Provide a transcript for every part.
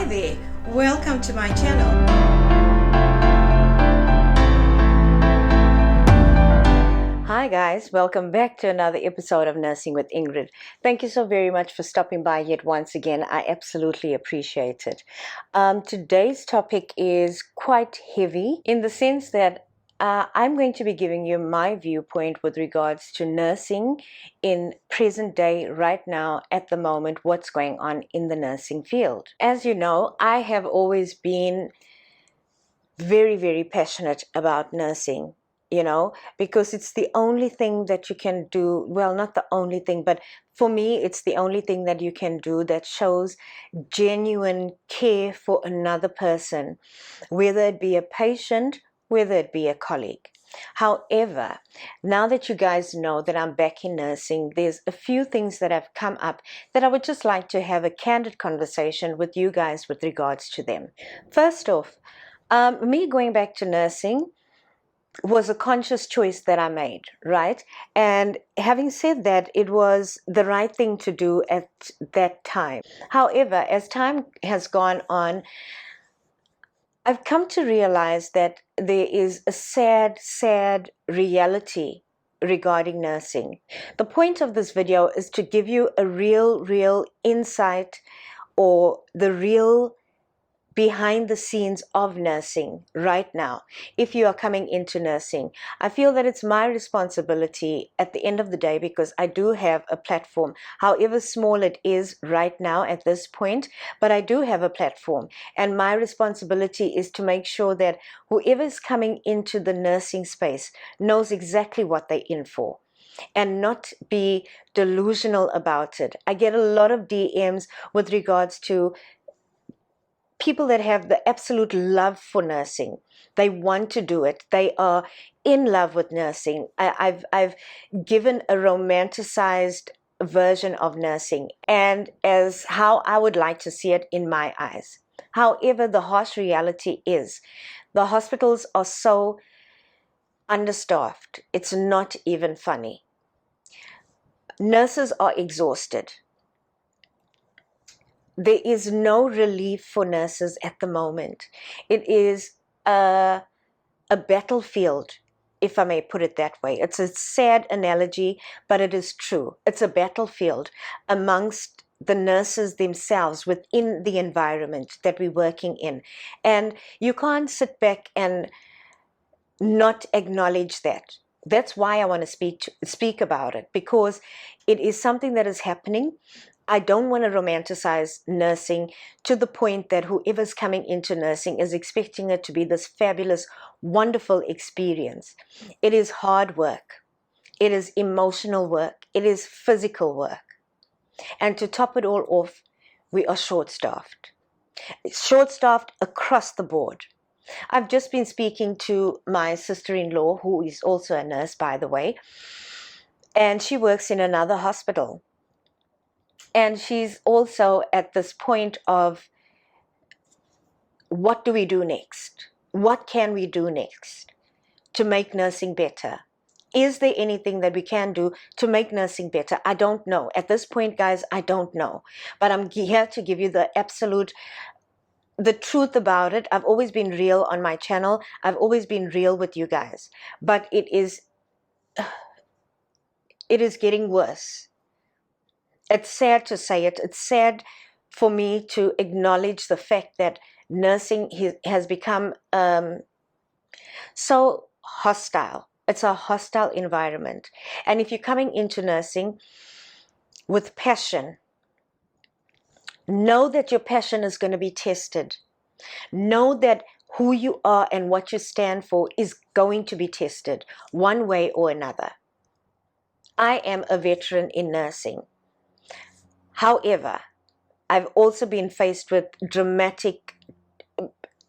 there, welcome to my channel. Hi guys, welcome back to another episode of Nursing with Ingrid. Thank you so very much for stopping by yet once again. I absolutely appreciate it. Today's topic is quite heavy in the sense that I'm going to be giving you my viewpoint with regards to nursing in present day, right now, at the moment, what's going on in the nursing field. As you know, I have always been very, very passionate about nursing, because it's the only thing that you can do. Well, not the only thing, but for me, it's the only thing that you can do that shows genuine care for another person, whether it be a patient, whether it be a colleague. However, now that you guys know that I'm back in nursing, there's a few things that have come up that I would just like to have a candid conversation with you guys with regards to them. First off, me going back to nursing was a conscious choice that I made, right? And having said that, it was the right thing to do at that time. However, as time has gone on, I've come to realize that there is a sad, sad reality regarding nursing. The point of this video is to give you a real insight, or the real behind the scenes of nursing right now. If you are coming into nursing, I feel that it's my responsibility at the end of the day, because I do have a platform, however small it is right now at this point, but I do have a platform, and my responsibility is to make sure that whoever is coming into the nursing space knows exactly what they're in for, and not be delusional about it. I get a lot of DMs with regards to people that have the absolute love for nursing. They want to do it. They are in love with nursing. I've given a romanticized version of nursing, and as how I would like to see it in my eyes. However, the harsh reality is the hospitals are so understaffed. It's not even funny. Nurses are exhausted. There is no relief for nurses at the moment. It is a battlefield, if I may put it that way. It's a sad analogy, but it is true. It's a battlefield amongst the nurses themselves within the environment that we're working in. And you can't sit back and not acknowledge that. That's why I want to speak about it, because it is something that is happening. I don't want to romanticize nursing to the point that whoever's coming into nursing is expecting it to be this fabulous, wonderful experience. It is hard work. It is emotional work. It is physical work. And to top it all off, we are short-staffed. Short-staffed across the board. I've just been speaking to my sister-in-law, who is also a nurse, by the way, and she works in another hospital. And she's also at this point of, what do we do next? What can we do next to make nursing better? Is there anything that we can do to make nursing better? I don't know. At this point, guys, I don't know. But I'm here to give you the truth about it. I've always been real on my channel. I've always been real with you guys. But it is getting worse. It's sad to say it. It's sad for me to acknowledge the fact that nursing has become so hostile. It's a hostile environment. And if you're coming into nursing with passion, know that your passion is going to be tested. Know that who you are and what you stand for is going to be tested one way or another. I am a veteran in nursing. However, I've also been faced with dramatic,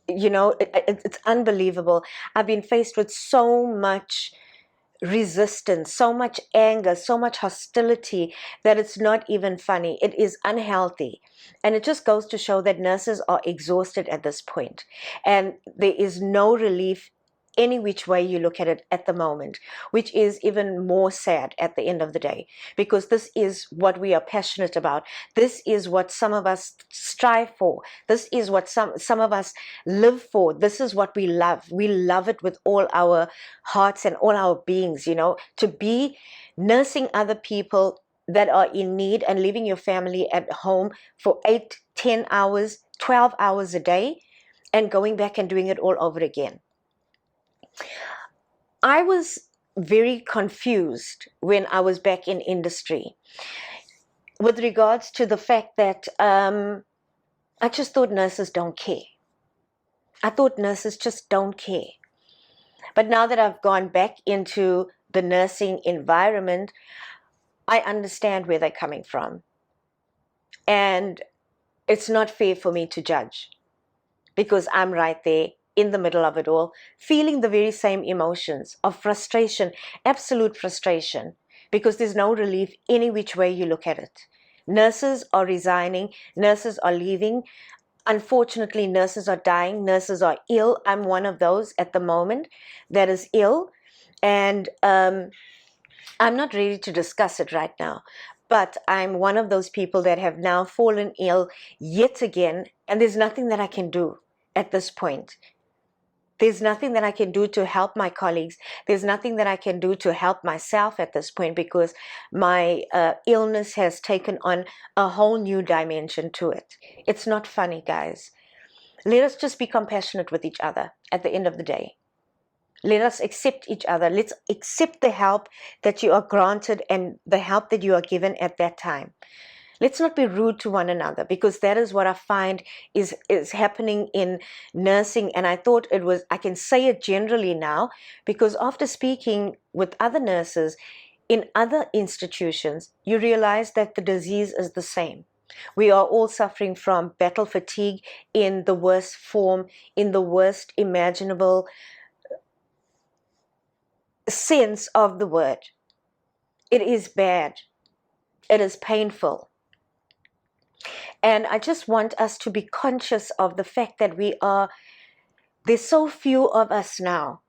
it's unbelievable. I've been faced with so much resistance, so much anger, so much hostility that it's not even funny. It is unhealthy. And it just goes to show that nurses are exhausted at this point. And there is no relief any which way you look at it at the moment, which is even more sad at the end of the day, because this is what we are passionate about. This is what some of us strive for. This is what some of us live for. This is what we love. We love it with all our hearts and all our beings, to be nursing other people that are in need and leaving your family at home for 8, 10 hours, 12 hours a day, and going back and doing it all over again. I was very confused when I was back in industry with regards to the fact that I just thought nurses don't care. I thought nurses just don't care. But now that I've gone back into the nursing environment, I understand where they're coming from. And it's not fair for me to judge, because I'm right there in the middle of it all, feeling the very same emotions of frustration, absolute frustration, because there's no relief any which way you look at it. Nurses are resigning, nurses are leaving. Unfortunately, nurses are dying, nurses are ill. I'm one of those at the moment that is ill, and I'm not ready to discuss it right now. But I'm one of those people that have now fallen ill yet again, and there's nothing that I can do at this point. There's nothing that I can do to help my colleagues. There's nothing that I can do to help myself at this point, because my illness has taken on a whole new dimension to it. It's not funny, guys. Let us just be compassionate with each other at the end of the day. Let us accept each other. Let's accept the help that you are granted and the help that you are given at that time. Let's not be rude to one another, because that is what I find is happening in nursing. And I thought I can say it generally now, because after speaking with other nurses in other institutions, you realize that the disease is the same. We are all suffering from battle fatigue in the worst form, in the worst imaginable sense of the word. It is bad. It is painful. And I just want us to be conscious of the fact that there's so few of us now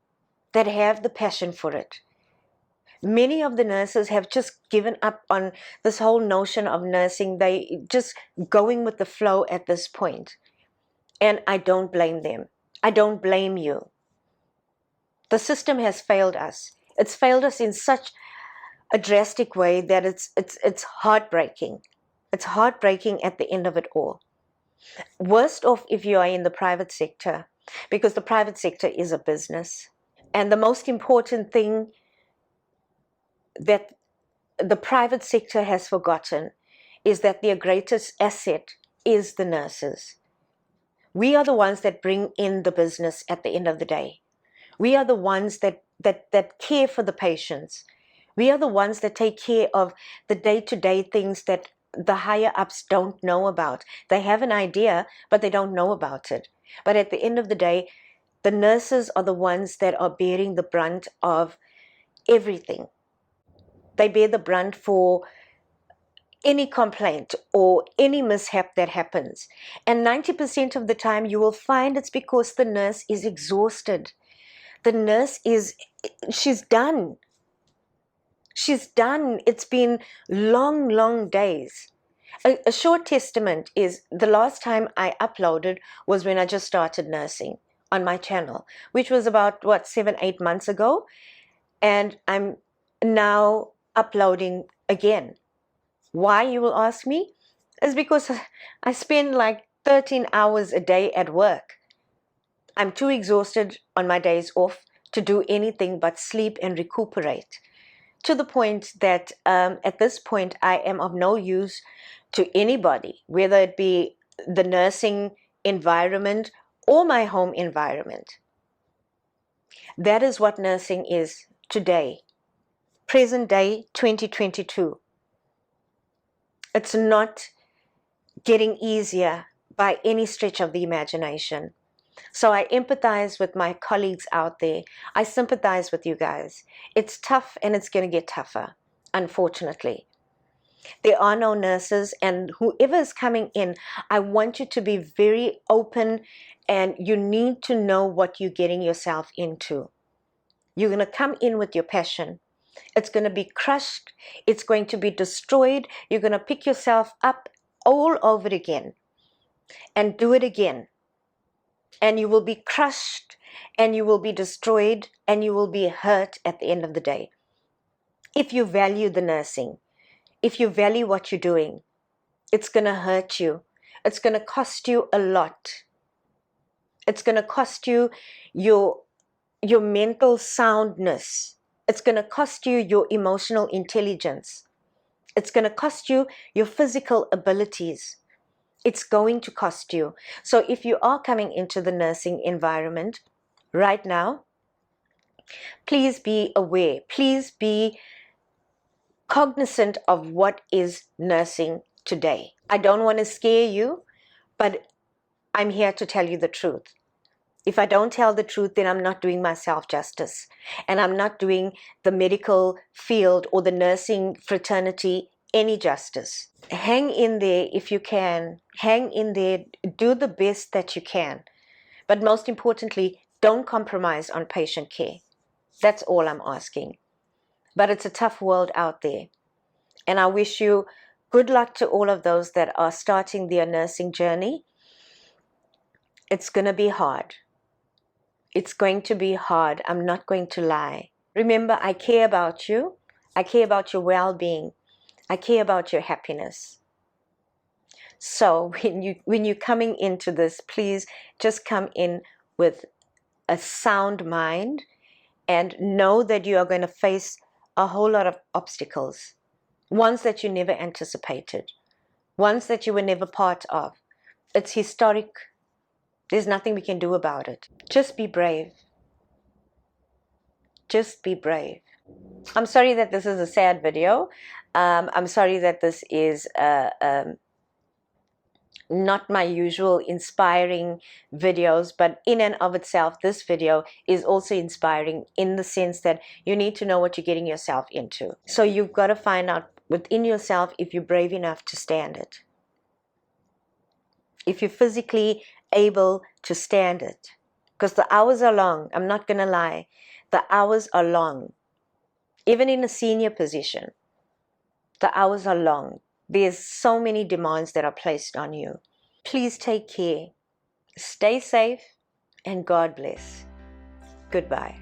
that have the passion for it. Many of the nurses have just given up on this whole notion of nursing. They just going with the flow at this point. And I don't blame them. I don't blame you. The system has failed us. It's failed us in such a drastic way that it's heartbreaking. It's heartbreaking at the end of it all. Worst off if you are in the private sector, because the private sector is a business. And the most important thing that the private sector has forgotten is that their greatest asset is the nurses. We are the ones that bring in the business at the end of the day. We are the ones that care for the patients. We are the ones that take care of the day-to-day things that the higher ups don't know about. They have an idea, but they don't know about it. But at the end of the day, the nurses are the ones that are bearing the brunt of everything. They bear the brunt for any complaint or any mishap that happens. And 90% of the time you will find it's because the nurse is exhausted. The nurse she's done. She's done. It's been long, long days. A short testament is the last time I uploaded was when I just started nursing on my channel, which was about, 7, 8 months ago. And I'm now uploading again. Why, you will ask me? Is because I spend like 13 hours a day at work. I'm too exhausted on my days off to do anything but sleep and recuperate, to the point that at this point I am of no use to anybody, whether it be the nursing environment or my home environment. That is what nursing is today, present day 2022. It's not getting easier by any stretch of the imagination. So I empathize with my colleagues out there. I sympathize with you guys. It's tough, and it's going to get tougher, unfortunately. There are no nurses, and whoever is coming in, I want you to be very open, and you need to know what you're getting yourself into. You're going to come in with your passion. It's going to be crushed. It's going to be destroyed. You're going to pick yourself up all over again and do it again. And you will be crushed and you will be destroyed and you will be hurt at the end of the day. If you value the nursing, if you value what you're doing, it's going to hurt you. It's going to cost you a lot. It's going to cost you your mental soundness. It's going to cost you your emotional intelligence. It's going to cost you your physical abilities. It's going to cost you. So if you are coming into the nursing environment right now, please be aware. Please be cognizant of what is nursing today. I don't want to scare you, but I'm here to tell you the truth. If I don't tell the truth, then I'm not doing myself justice. And I'm not doing the medical field or the nursing fraternity any justice. Hang in there if you can. Hang in there. Do the best that you can. But most importantly, don't compromise on patient care. That's all I'm asking. But it's a tough world out there. And I wish you good luck to all of those that are starting their nursing journey. It's going to be hard. It's going to be hard. I'm not going to lie. Remember, I care about you. I care about your well-being. I care about your happiness. So when you're coming into this, please just come in with a sound mind and know that you are going to face a whole lot of obstacles. Ones that you never anticipated. Ones that you were never part of. It's historic. There's nothing we can do about it. Just be brave. Just be brave. I'm sorry that this is a sad video. I'm sorry that this is not my usual inspiring videos, but in and of itself, this video is also inspiring in the sense that you need to know what you're getting yourself into. So you've got to find out within yourself if you're brave enough to stand it. If you're physically able to stand it. Because the hours are long. I'm not going to lie. The hours are long. Even in a senior position, the hours are long. There's so many demands that are placed on you. Please take care. Stay safe and God bless. Goodbye.